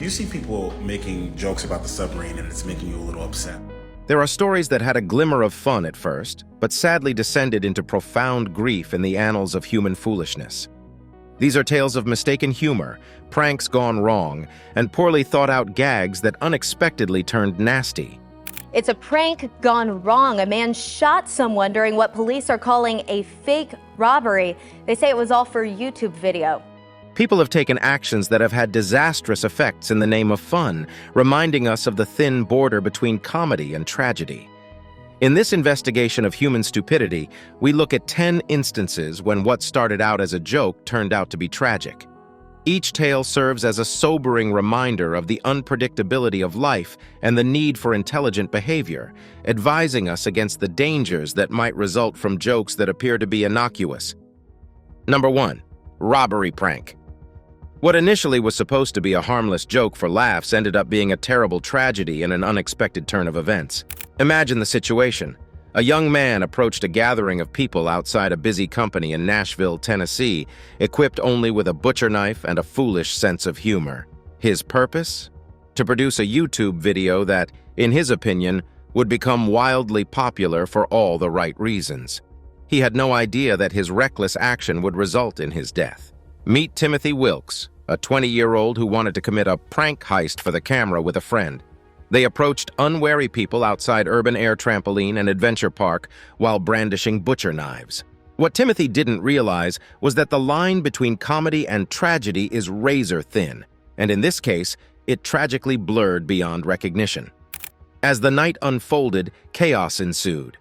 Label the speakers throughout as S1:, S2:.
S1: you see people making jokes about the submarine and it's making you a little upset.
S2: There are stories that had a glimmer of fun at first, but sadly descended into profound grief in the annals of human foolishness. These are tales of mistaken humor, pranks gone wrong, and poorly thought-out gags that unexpectedly turned nasty.
S3: It's a prank gone wrong. A man shot someone during what police are calling a fake robbery. They say it was all for a YouTube video.
S2: People have taken actions that have had disastrous effects in the name of fun, reminding us of the thin border between comedy and tragedy. In this investigation of human stupidity, we look at 10 instances when what started out as a joke turned out to be tragic. Each tale serves as a sobering reminder of the unpredictability of life and the need for intelligent behavior, advising us against the dangers that might result from jokes that appear to be innocuous. Number 1. Robbery prank. What initially was supposed to be a harmless joke for laughs ended up being a terrible tragedy and an unexpected turn of events. Imagine the situation. A young man approached a gathering of people outside a busy company in Nashville, Tennessee, equipped only with a butcher knife and a foolish sense of humor. His purpose? To produce a YouTube video that, in his opinion, would become wildly popular for all the right reasons. He had no idea that his reckless action would result in his death. Meet Timothy Wilkes, a 20-year-old who wanted to commit a prank heist for the camera with a friend. They approached unwary people outside Urban Air Trampoline and Adventure Park while brandishing butcher knives. What Timothy didn't realize was that the line between comedy and tragedy is razor thin, and in this case, it tragically blurred beyond recognition. As the night unfolded, chaos ensued.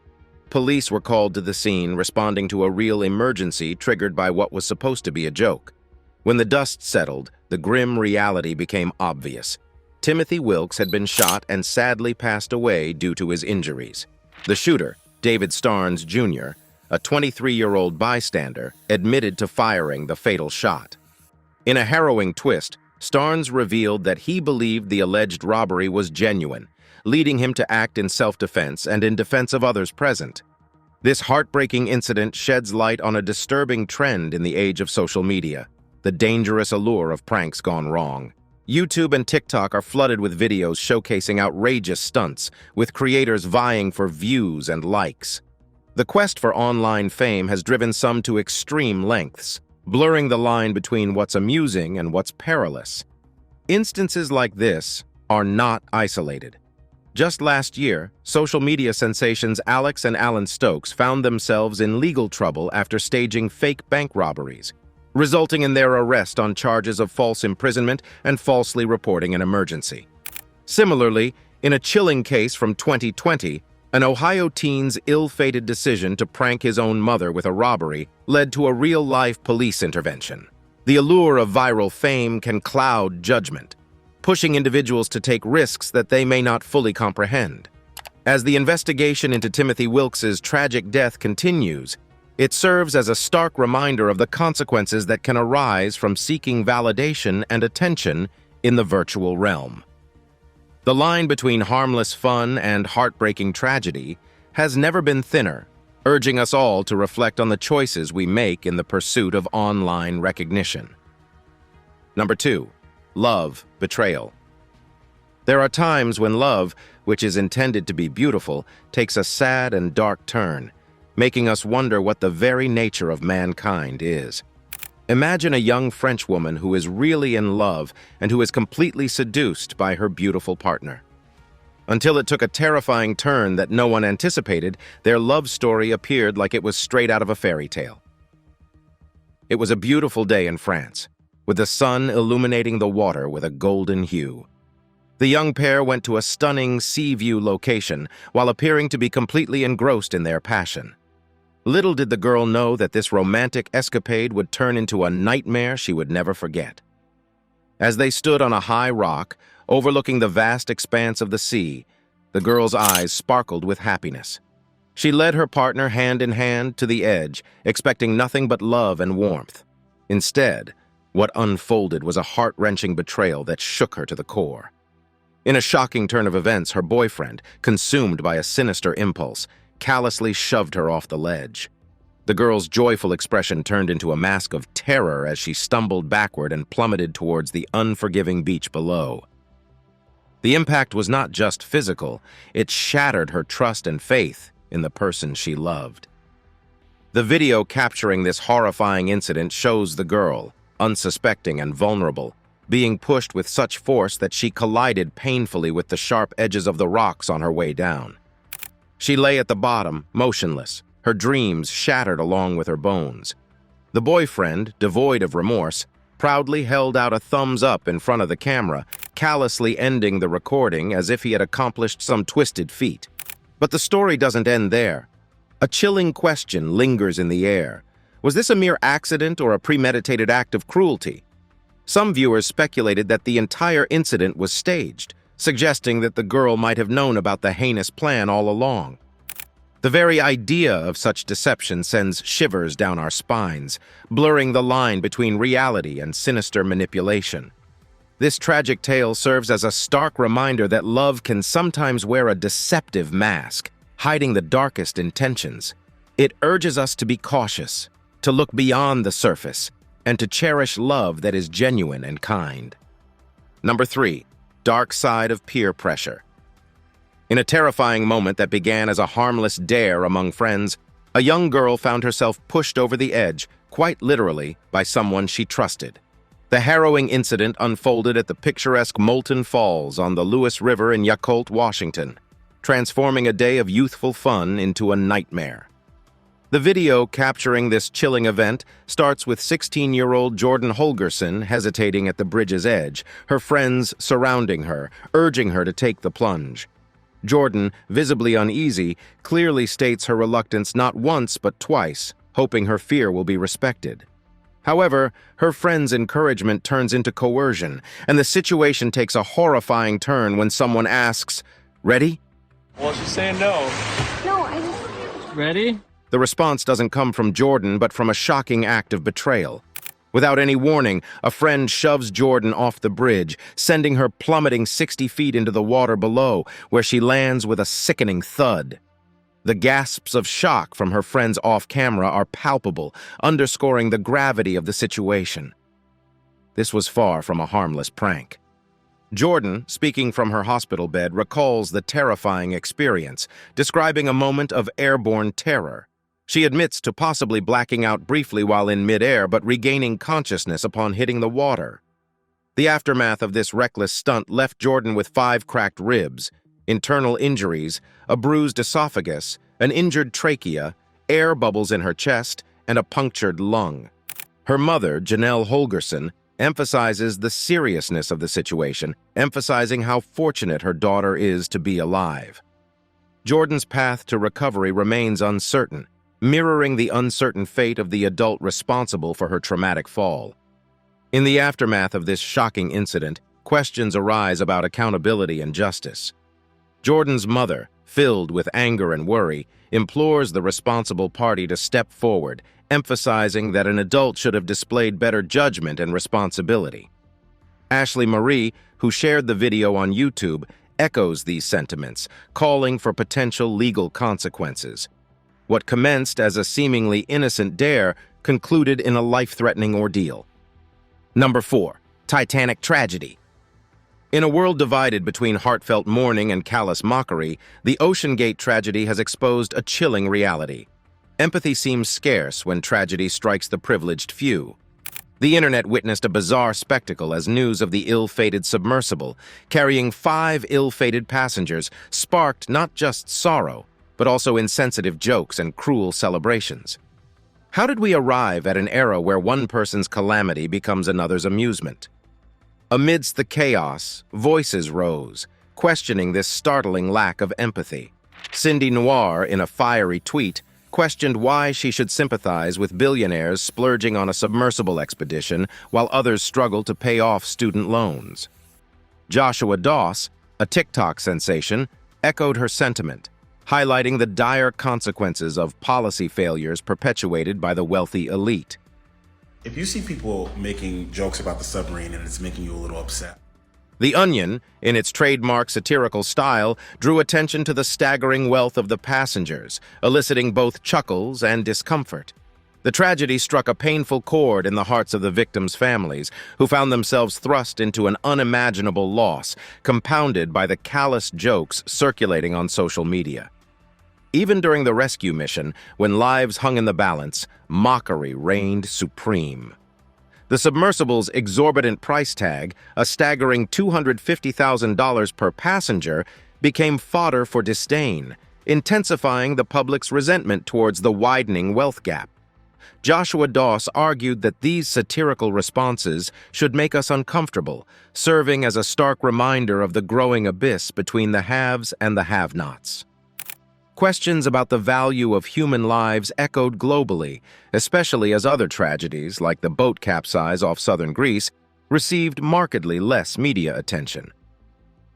S2: Police were called to the scene, responding to a real emergency triggered by what was supposed to be a joke. When the dust settled, the grim reality became obvious. Timothy Wilkes had been shot and sadly passed away due to his injuries. The shooter, David Starnes Jr., a 23-year-old bystander, admitted to firing the fatal shot. In a harrowing twist, Starnes revealed that he believed the alleged robbery was genuine, leading him to act in self-defense and in defense of others present. This heartbreaking incident sheds light on a disturbing trend in the age of social media, the dangerous allure of pranks gone wrong. YouTube and TikTok are flooded with videos showcasing outrageous stunts, with creators vying for views and likes. The quest for online fame has driven some to extreme lengths, blurring the line between what's amusing and what's perilous. Instances like this are not isolated. Just last year, social media sensations Alex and Alan Stokes found themselves in legal trouble after staging fake bank robberies, resulting in their arrest on charges of false imprisonment and falsely reporting an emergency. Similarly, in a chilling case from 2020, an Ohio teen's ill-fated decision to prank his own mother with a robbery led to a real-life police intervention. The allure of viral fame can cloud judgment, pushing individuals to take risks that they may not fully comprehend. As the investigation into Timothy Wilkes' tragic death continues, it serves as a stark reminder of the consequences that can arise from seeking validation and attention in the virtual realm. The line between harmless fun and heartbreaking tragedy has never been thinner, urging us all to reflect on the choices we make in the pursuit of online recognition. Number 2. Love, betrayal. There are times when love, which is intended to be beautiful, takes a sad and dark turn, making us wonder what the very nature of mankind is. Imagine a young French woman who is really in love and who is completely seduced by her beautiful partner. Until it took a terrifying turn that no one anticipated, their love story appeared like it was straight out of a fairy tale. It was a beautiful day in France, with the sun illuminating the water with a golden hue. The young pair went to a stunning sea view location while appearing to be completely engrossed in their passion. Little did the girl know that this romantic escapade would turn into a nightmare she would never forget. As they stood on a high rock, overlooking the vast expanse of the sea, the girl's eyes sparkled with happiness. She led her partner hand in hand to the edge, expecting nothing but love and warmth. Instead, what unfolded was a heart-wrenching betrayal that shook her to the core. In a shocking turn of events, her boyfriend, consumed by a sinister impulse, callously shoved her off the ledge. The girl's joyful expression turned into a mask of terror as she stumbled backward and plummeted towards the unforgiving beach below. The impact was not just physical, it shattered her trust and faith in the person she loved. The video capturing this horrifying incident shows the girl, unsuspecting and vulnerable, being pushed with such force that she collided painfully with the sharp edges of the rocks on her way down. She lay at the bottom, motionless, her dreams shattered along with her bones. The boyfriend, devoid of remorse, proudly held out a thumbs up in front of the camera, callously ending the recording as if he had accomplished some twisted feat. But the story doesn't end there. A chilling question lingers in the air. Was this a mere accident or a premeditated act of cruelty? Some viewers speculated that the entire incident was staged, suggesting that the girl might have known about the heinous plan all along. The very idea of such deception sends shivers down our spines, blurring the line between reality and sinister manipulation. This tragic tale serves as a stark reminder that love can sometimes wear a deceptive mask, hiding the darkest intentions. It urges us to be cautious, to look beyond the surface, and to cherish love that is genuine and kind. Number 3. Dark side of peer pressure. In a terrifying moment that began as a harmless dare among friends, a young girl found herself pushed over the edge, quite literally, by someone she trusted. The harrowing incident unfolded at the picturesque Molten Falls on the Lewis River in Yakult, Washington, transforming a day of youthful fun into a nightmare. The video capturing this chilling event starts with 16-year-old Jordan Holgerson hesitating at the bridge's edge, her friends surrounding her, urging her to take the plunge. Jordan, visibly uneasy, clearly states her reluctance not once but twice, hoping her fear will be respected. However, her friend's encouragement turns into coercion, and the situation takes a horrifying turn when someone asks, "Ready?"
S4: Well, she's saying no.
S5: No, I just...
S4: Ready?
S2: The response doesn't come from Jordan, but from a shocking act of betrayal. Without any warning, a friend shoves Jordan off the bridge, sending her plummeting 60 feet into the water below, where she lands with a sickening thud. The gasps of shock from her friends off camera are palpable, underscoring the gravity of the situation. This was far from a harmless prank. Jordan, speaking from her hospital bed, recalls the terrifying experience, describing a moment of airborne terror. She admits to possibly blacking out briefly while in midair, but regaining consciousness upon hitting the water. The aftermath of this reckless stunt left Jordan with 5 cracked ribs, internal injuries, a bruised esophagus, an injured trachea, air bubbles in her chest, and a punctured lung. Her mother, Janelle Holgerson, emphasizes the seriousness of the situation, emphasizing how fortunate her daughter is to be alive. Jordan's path to recovery remains uncertain, mirroring the uncertain fate of the adult responsible for her traumatic fall. In the aftermath of this shocking incident, questions arise about accountability and justice. Jordan's mother, filled with anger and worry, implores the responsible party to step forward, emphasizing that an adult should have displayed better judgment and responsibility. Ashley Marie, who shared the video on YouTube, echoes these sentiments, calling for potential legal consequences. What commenced as a seemingly innocent dare concluded in a life-threatening ordeal. Number 4. Titanic tragedy. In a world divided between heartfelt mourning and callous mockery, the OceanGate tragedy has exposed a chilling reality. Empathy seems scarce when tragedy strikes the privileged few. The internet witnessed a bizarre spectacle as news of the ill-fated submersible, carrying 5 ill-fated passengers, sparked not just sorrow, but also insensitive jokes and cruel celebrations. How did we arrive at an era where one person's calamity becomes another's amusement? Amidst the chaos, voices rose, questioning this startling lack of empathy. Cindy Noir, in a fiery tweet, questioned why she should sympathize with billionaires splurging on a submersible expedition while others struggle to pay off student loans. Joshua Doss, a TikTok sensation, echoed her sentiment, highlighting the dire consequences of policy failures perpetuated by the wealthy elite.
S1: If you see people making jokes about the submarine and it's making you a little upset.
S2: The Onion, in its trademark satirical style, drew attention to the staggering wealth of the passengers, eliciting both chuckles and discomfort. The tragedy struck a painful chord in the hearts of the victims' families, who found themselves thrust into an unimaginable loss, compounded by the callous jokes circulating on social media. Even during the rescue mission, when lives hung in the balance, mockery reigned supreme. The submersible's exorbitant price tag, a staggering $250,000 per passenger, became fodder for disdain, intensifying the public's resentment towards the widening wealth gap. Joshua Doss argued that these satirical responses should make us uncomfortable, serving as a stark reminder of the growing abyss between the haves and the have-nots. Questions about the value of human lives echoed globally, especially as other tragedies, like the boat capsize off southern Greece, received markedly less media attention.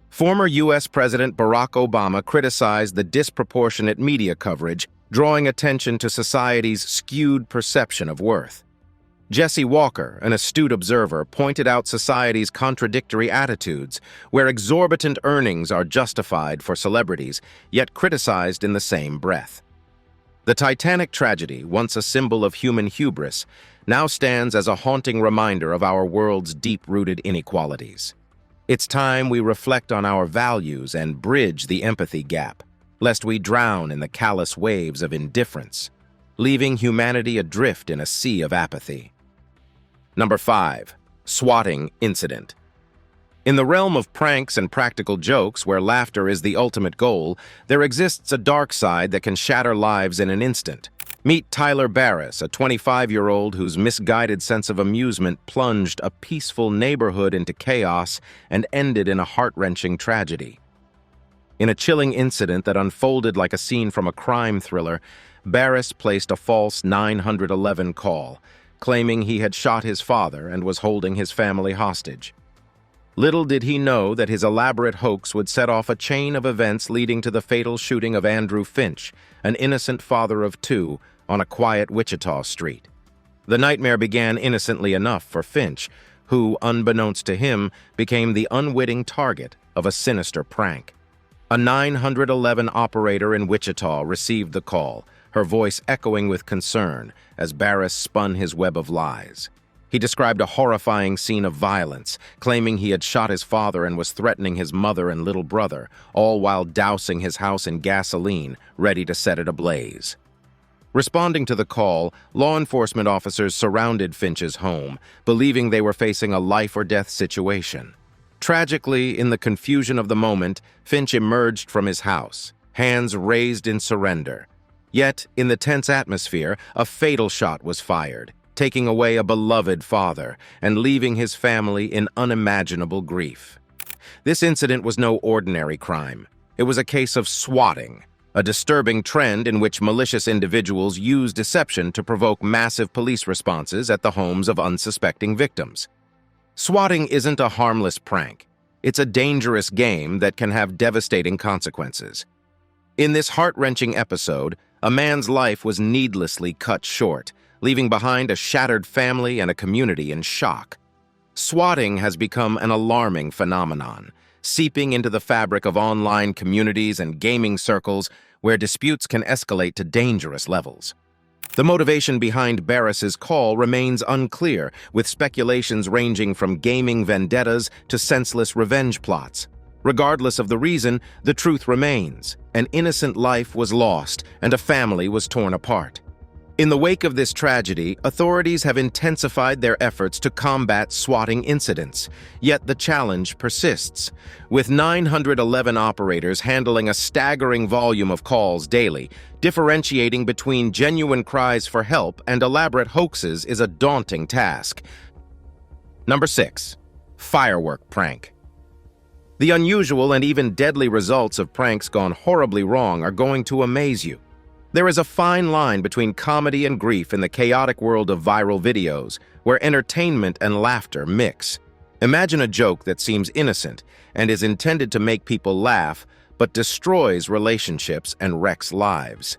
S2: Former U.S. President Barack Obama criticized the disproportionate media coverage, drawing attention to society's skewed perception of worth. Jesse Walker, an astute observer, pointed out society's contradictory attitudes, where exorbitant earnings are justified for celebrities, yet criticized in the same breath. The Titanic tragedy, once a symbol of human hubris, now stands as a haunting reminder of our world's deep-rooted inequalities. It's time we reflect on our values and bridge the empathy gap, lest we drown in the callous waves of indifference, leaving humanity adrift in a sea of apathy. Number 5. Swatting incident. In the realm of pranks and practical jokes, where laughter is the ultimate goal, there exists a dark side that can shatter lives in an instant. Meet Tyler Barris, a 25-year-old whose misguided sense of amusement plunged a peaceful neighborhood into chaos and ended in a heart-wrenching tragedy. In a chilling incident that unfolded like a scene from a crime thriller, Barris placed a false 911 call, claiming he had shot his father and was holding his family hostage. Little did he know that his elaborate hoax would set off a chain of events leading to the fatal shooting of Andrew Finch, an innocent father of 2, on a quiet Wichita street. The nightmare began innocently enough for Finch, who, unbeknownst to him, became the unwitting target of a sinister prank. A 911 operator in Wichita received the call, her voice echoing with concern as Barris spun his web of lies. He described a horrifying scene of violence, claiming he had shot his father and was threatening his mother and little brother, all while dousing his house in gasoline, ready to set it ablaze. Responding to the call, law enforcement officers surrounded Finch's home, believing they were facing a life-or-death situation. Tragically, in the confusion of the moment, Finch emerged from his house, hands raised in surrender. Yet, in the tense atmosphere, a fatal shot was fired, taking away a beloved father and leaving his family in unimaginable grief. This incident was no ordinary crime. It was a case of swatting, a disturbing trend in which malicious individuals use deception to provoke massive police responses at the homes of unsuspecting victims. Swatting isn't a harmless prank. It's a dangerous game that can have devastating consequences. In this heart-wrenching episode, a man's life was needlessly cut short, leaving behind a shattered family and a community in shock. Swatting has become an alarming phenomenon, seeping into the fabric of online communities and gaming circles where disputes can escalate to dangerous levels. The motivation behind Barris's call remains unclear, with speculations ranging from gaming vendettas to senseless revenge plots. Regardless of the reason, the truth remains. An innocent life was lost, and a family was torn apart. In the wake of this tragedy, authorities have intensified their efforts to combat swatting incidents. Yet the challenge persists. With 911 operators handling a staggering volume of calls daily, differentiating between genuine cries for help and elaborate hoaxes is a daunting task. Number 6. Firework prank. The unusual and even deadly results of pranks gone horribly wrong are going to amaze you. There is a fine line between comedy and grief in the chaotic world of viral videos, where entertainment and laughter mix. Imagine a joke that seems innocent and is intended to make people laugh, but destroys relationships and wrecks lives.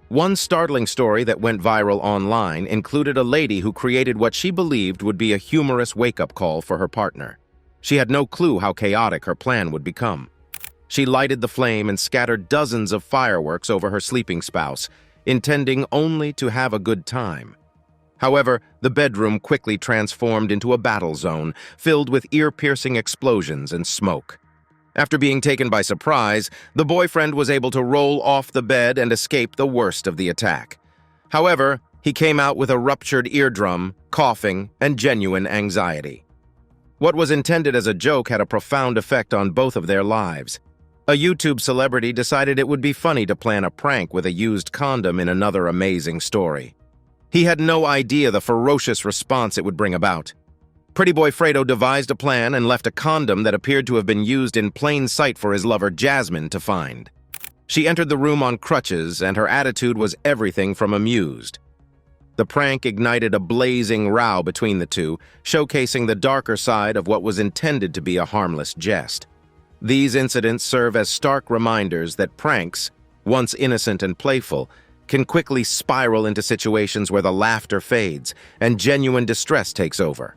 S2: One startling story that went viral online included a lady who created what she believed would be a humorous wake-up call for her partner. She had no clue how chaotic her plan would become. She lighted the flame and scattered dozens of fireworks over her sleeping spouse, intending only to have a good time. However, the bedroom quickly transformed into a battle zone, filled with ear-piercing explosions and smoke. After being taken by surprise, the boyfriend was able to roll off the bed and escape the worst of the attack. However, he came out with a ruptured eardrum, coughing, and genuine anxiety. What was intended as a joke had a profound effect on both of their lives. A YouTube celebrity decided it would be funny to plan a prank with a used condom in another amazing story. He had no idea the ferocious response it would bring about. Pretty Boy Fredo devised a plan and left a condom that appeared to have been used in plain sight for his lover Jasmine to find. She entered the room on crutches, and her attitude was everything from amused. The prank ignited a blazing row between the two, showcasing the darker side of what was intended to be a harmless jest. These incidents serve as stark reminders that pranks, once innocent and playful, can quickly spiral into situations where the laughter fades and genuine distress takes over.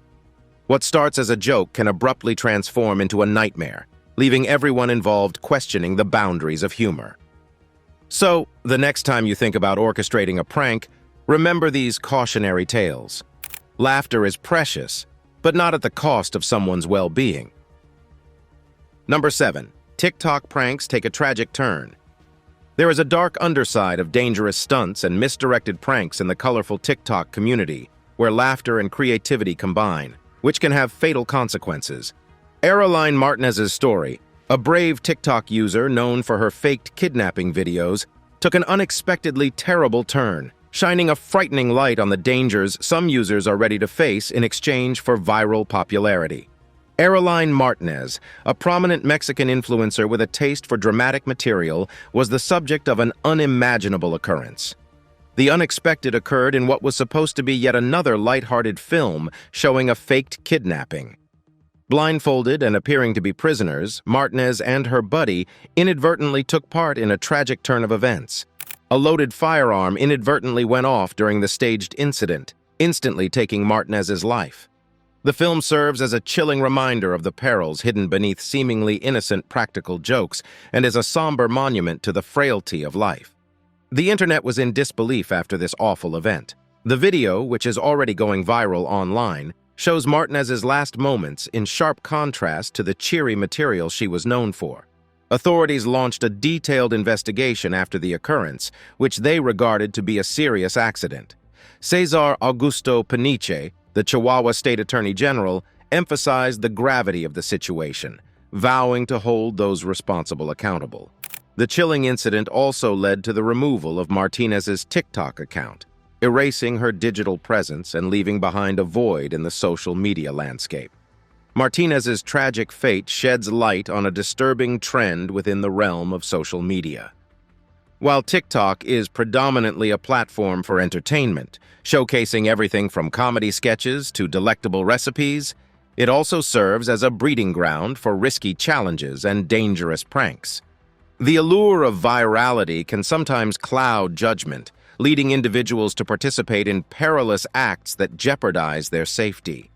S2: What starts as a joke can abruptly transform into a nightmare, leaving everyone involved questioning the boundaries of humor. So, the next time you think about orchestrating a prank, remember these cautionary tales. Laughter is precious, but not at the cost of someone's well-being. Number 7. TikTok pranks take a tragic turn. There is a dark underside of dangerous stunts and misdirected pranks in the colorful TikTok community, where laughter and creativity combine, which can have fatal consequences. Aeroline Martinez's story, a brave TikTok user known for her faked kidnapping videos, took an unexpectedly terrible turn, shining a frightening light on the dangers some users are ready to face in exchange for viral popularity. Aeroline Martinez, a prominent Mexican influencer with a taste for dramatic material, was the subject of an unimaginable occurrence. The unexpected occurred in what was supposed to be yet another lighthearted film showing a faked kidnapping. Blindfolded and appearing to be prisoners, Martinez and her buddy inadvertently took part in a tragic turn of events. A loaded firearm inadvertently went off during the staged incident, instantly taking Martinez's life. The film serves as a chilling reminder of the perils hidden beneath seemingly innocent practical jokes and is a somber monument to the frailty of life. The internet was in disbelief after this awful event. The video, which is already going viral online, shows Martinez's last moments in sharp contrast to the cheery material she was known for. Authorities launched a detailed investigation after the occurrence, which they regarded to be a serious accident. Cesar Augusto Peniche, the Chihuahua State Attorney General, emphasized the gravity of the situation, vowing to hold those responsible accountable. The chilling incident also led to the removal of Martinez's TikTok account, erasing her digital presence and leaving behind a void in the social media landscape. Martinez's tragic fate sheds light on a disturbing trend within the realm of social media. While TikTok is predominantly a platform for entertainment, showcasing everything from comedy sketches to delectable recipes, it also serves as a breeding ground for risky challenges and dangerous pranks. The allure of virality can sometimes cloud judgment, leading individuals to participate in perilous acts that jeopardize their safety.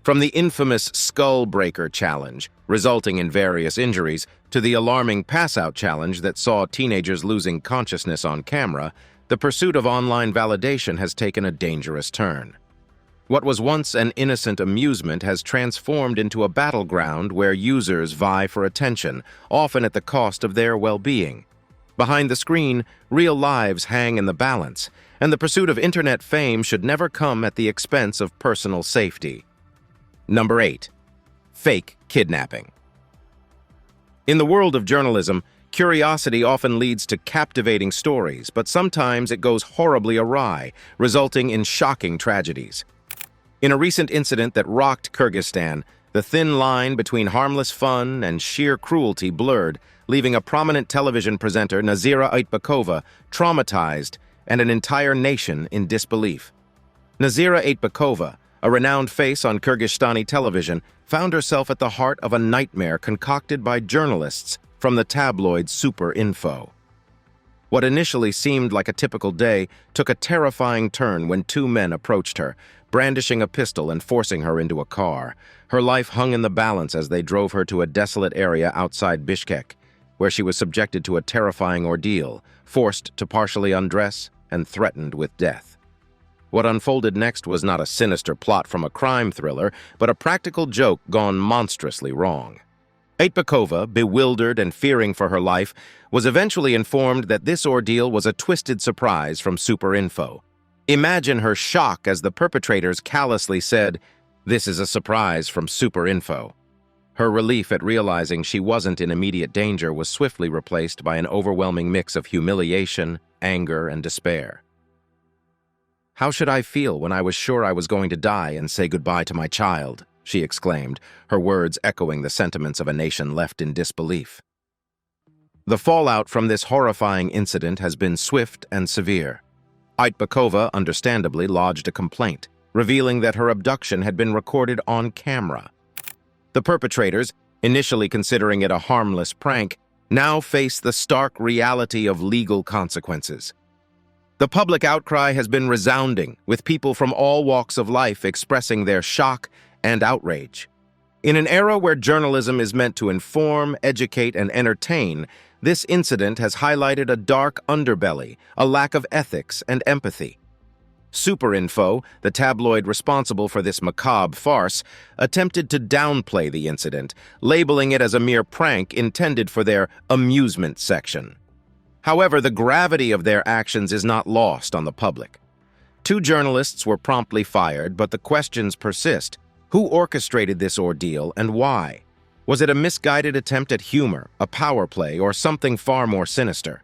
S2: From the infamous Skull Breaker challenge, resulting in various injuries, to the alarming pass-out challenge that saw teenagers losing consciousness on camera, the pursuit of online validation has taken a dangerous turn. What was once an innocent amusement has transformed into a battleground where users vie for attention, often at the cost of their well-being. Behind the screen, real lives hang in the balance, and the pursuit of internet fame should never come at the expense of personal safety. Number 8. Fake kidnapping. In the world of journalism, curiosity often leads to captivating stories, but sometimes it goes horribly awry, resulting in shocking tragedies. In a recent incident that rocked Kyrgyzstan, the thin line between harmless fun and sheer cruelty blurred, leaving a prominent television presenter, Nazira Aitbakova, traumatized and an entire nation in disbelief. Nazira Aitbakova, a renowned face on Kyrgyzstani television, found herself at the heart of a nightmare concocted by journalists from the tabloid Super Info. What initially seemed like a typical day took a terrifying turn when two men approached her, brandishing a pistol and forcing her into a car. Her life hung in the balance as they drove her to a desolate area outside Bishkek, where she was subjected to a terrifying ordeal, forced to partially undress and threatened with death. What unfolded next was not a sinister plot from a crime thriller, but a practical joke gone monstrously wrong. Aitbakova, bewildered and fearing for her life, was eventually informed that this ordeal was a twisted surprise from Superinfo. Imagine her shock as the perpetrators callously said, "This is a surprise from Superinfo." Her relief at realizing she wasn't in immediate danger was swiftly replaced by an overwhelming mix of humiliation, anger, and despair. "How should I feel when I was sure I was going to die and say goodbye to my child?" she exclaimed, her words echoing the sentiments of a nation left in disbelief. The fallout from this horrifying incident has been swift and severe. Aitbakova understandably lodged a complaint, revealing that her abduction had been recorded on camera. The perpetrators, initially considering it a harmless prank, now face the stark reality of legal consequences. The public outcry has been resounding, with people from all walks of life expressing their shock and outrage. In an era where journalism is meant to inform, educate, and entertain, this incident has highlighted a dark underbelly, a lack of ethics and empathy. Superinfo, the tabloid responsible for this macabre farce, attempted to downplay the incident, labeling it as a mere prank intended for their amusement section. However, the gravity of their actions is not lost on the public. 2 journalists were promptly fired, but the questions persist. Who orchestrated this ordeal and why? Was it a misguided attempt at humor, a power play, or something far more sinister?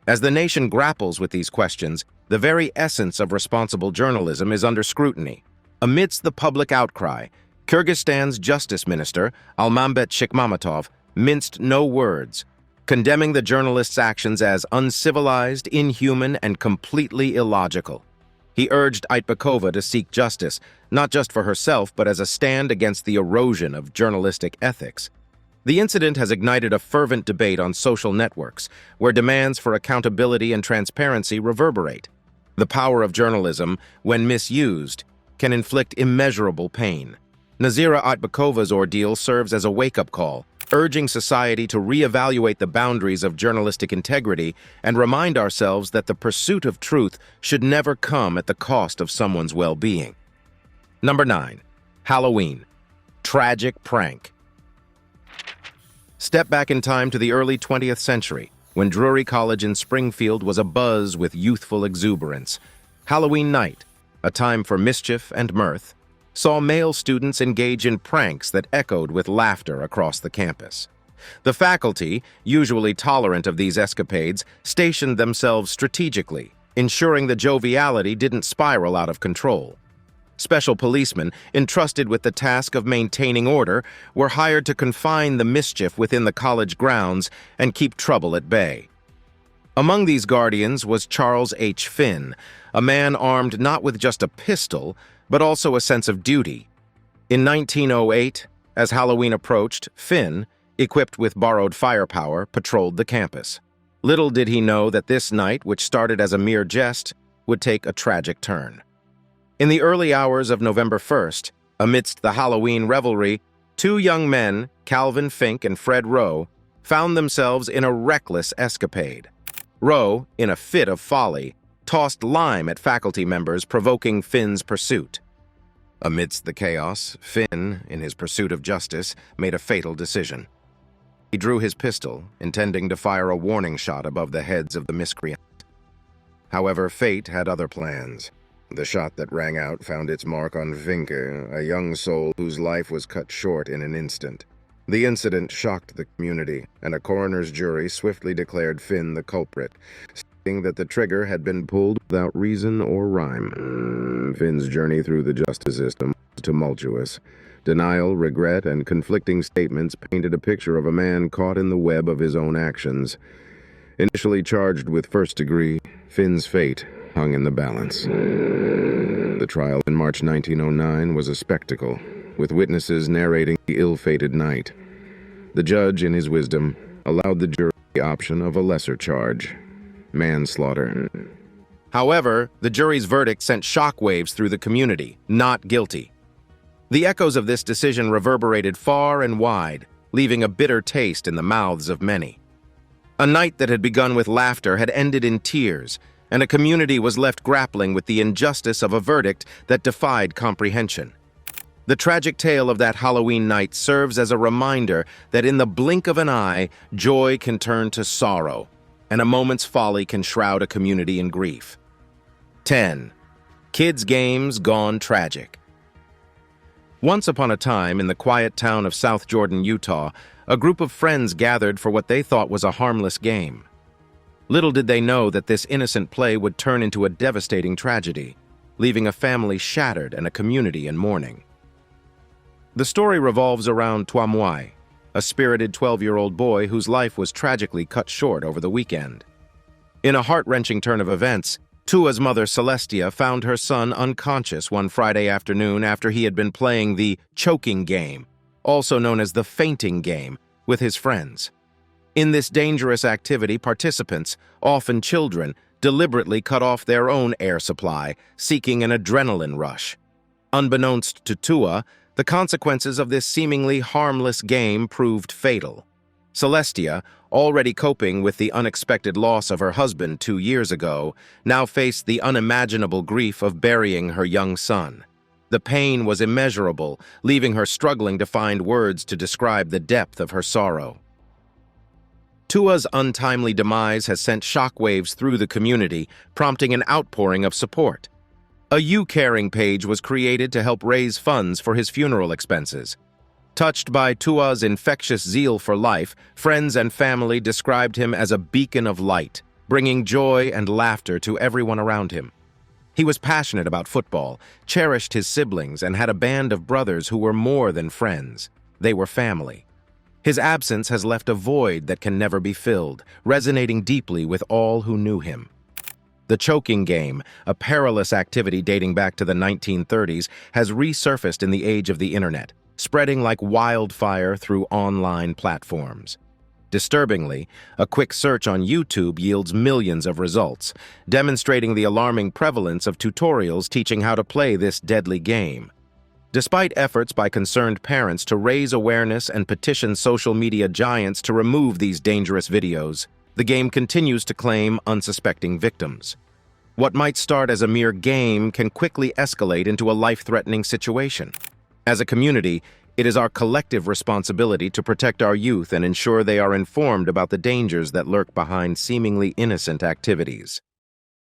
S2: As the nation grapples with these questions, the very essence of responsible journalism is under scrutiny. Amidst the public outcry, Kyrgyzstan's Justice Minister, Almambet Shikmamatov, minced no words, condemning the journalists' actions as uncivilized, inhuman, and completely illogical. He urged Aitbakova to seek justice, not just for herself, but as a stand against the erosion of journalistic ethics. The incident has ignited a fervent debate on social networks, where demands for accountability and transparency reverberate. The power of journalism, when misused, can inflict immeasurable pain. Nazira Aitbakova's ordeal serves as a wake-up call, urging society to reevaluate the boundaries of journalistic integrity and remind ourselves that the pursuit of truth should never come at the cost of someone's well-being. Number 9. Halloween. Tragic prank. Step back in time to the early 20th century, when Drury College in Springfield was abuzz with youthful exuberance. Halloween night, a time for mischief and mirth, saw male students engage in pranks that echoed with laughter across the campus. The faculty, usually tolerant of these escapades, stationed themselves strategically, ensuring the joviality didn't spiral out of control. Special policemen, entrusted with the task of maintaining order, were hired to confine the mischief within the college grounds and keep trouble at bay. Among these guardians was Charles H. Finn, a man armed not with just a pistol, but also a sense of duty. In 1908, as Halloween approached, Finn, equipped with borrowed firepower, patrolled the campus. Little did he know that this night, which started as a mere jest, would take a tragic turn. In the early hours of November 1st, amidst the Halloween revelry, 2 young men, Calvin Fink and Fred Rowe, found themselves in a reckless escapade. Rowe, in a fit of folly, tossed lime at faculty members, provoking Finn's pursuit. Amidst the chaos, Finn, in his pursuit of justice, made a fatal decision. He drew his pistol, intending to fire a warning shot above the heads of the miscreants. However, fate had other plans. The shot that rang out found its mark on Vinke, a young soul whose life was cut short in an instant. The incident shocked the community, and a coroner's jury swiftly declared Finn the culprit, stating that the trigger had been pulled without reason or rhyme. Finn's journey through the justice system was tumultuous. Denial, regret, and conflicting statements painted a picture of a man caught in the web of his own actions. Initially charged with first degree, Finn's fate hung in the balance. The trial in March 1909 was a spectacle, with witnesses narrating the ill-fated night. The judge, in his wisdom, allowed the jury the option of a lesser charge: manslaughter. However, the jury's verdict sent shockwaves through the community: not guilty. The echoes of this decision reverberated far and wide, leaving a bitter taste in the mouths of many. A night that had begun with laughter had ended in tears, and a community was left grappling with the injustice of a verdict that defied comprehension. The tragic tale of that Halloween night serves as a reminder that in the blink of an eye, joy can turn to sorrow, and a moment's folly can shroud a community in grief. 10. Kids' games gone tragic. Once upon a time, in the quiet town of South Jordan, Utah, a group of friends gathered for what they thought was a harmless game. Little did they know that this innocent play would turn into a devastating tragedy, leaving a family shattered and a community in mourning. The story revolves around Tuamuai, a spirited 12-year-old boy whose life was tragically cut short over the weekend. In a heart-wrenching turn of events, Tua's mother, Celestia, found her son unconscious one Friday afternoon after he had been playing the choking game, also known as the fainting game, with his friends. In this dangerous activity, participants, often children, deliberately cut off their own air supply, seeking an adrenaline rush. Unbeknownst to Tua, the consequences of this seemingly harmless game proved fatal. Celestia, already coping with the unexpected loss of her husband 2 years ago, now faced the unimaginable grief of burying her young son. The pain was immeasurable, leaving her struggling to find words to describe the depth of her sorrow. Tua's untimely demise has sent shockwaves through the community, prompting an outpouring of support. A You Caring page was created to help raise funds for his funeral expenses. Touched by Tua's infectious zeal for life, friends and family described him as a beacon of light, bringing joy and laughter to everyone around him. He was passionate about football, cherished his siblings, and had a band of brothers who were more than friends. They were family. His absence has left a void that can never be filled, resonating deeply with all who knew him. The choking game, a perilous activity dating back to the 1930s, has resurfaced in the age of the internet, spreading like wildfire through online platforms. Disturbingly, a quick search on YouTube yields millions of results, demonstrating the alarming prevalence of tutorials teaching how to play this deadly game. Despite efforts by concerned parents to raise awareness and petition social media giants to remove these dangerous videos, the game continues to claim unsuspecting victims. What might start as a mere game can quickly escalate into a life-threatening situation. As a community, it is our collective responsibility to protect our youth and ensure they are informed about the dangers that lurk behind seemingly innocent activities.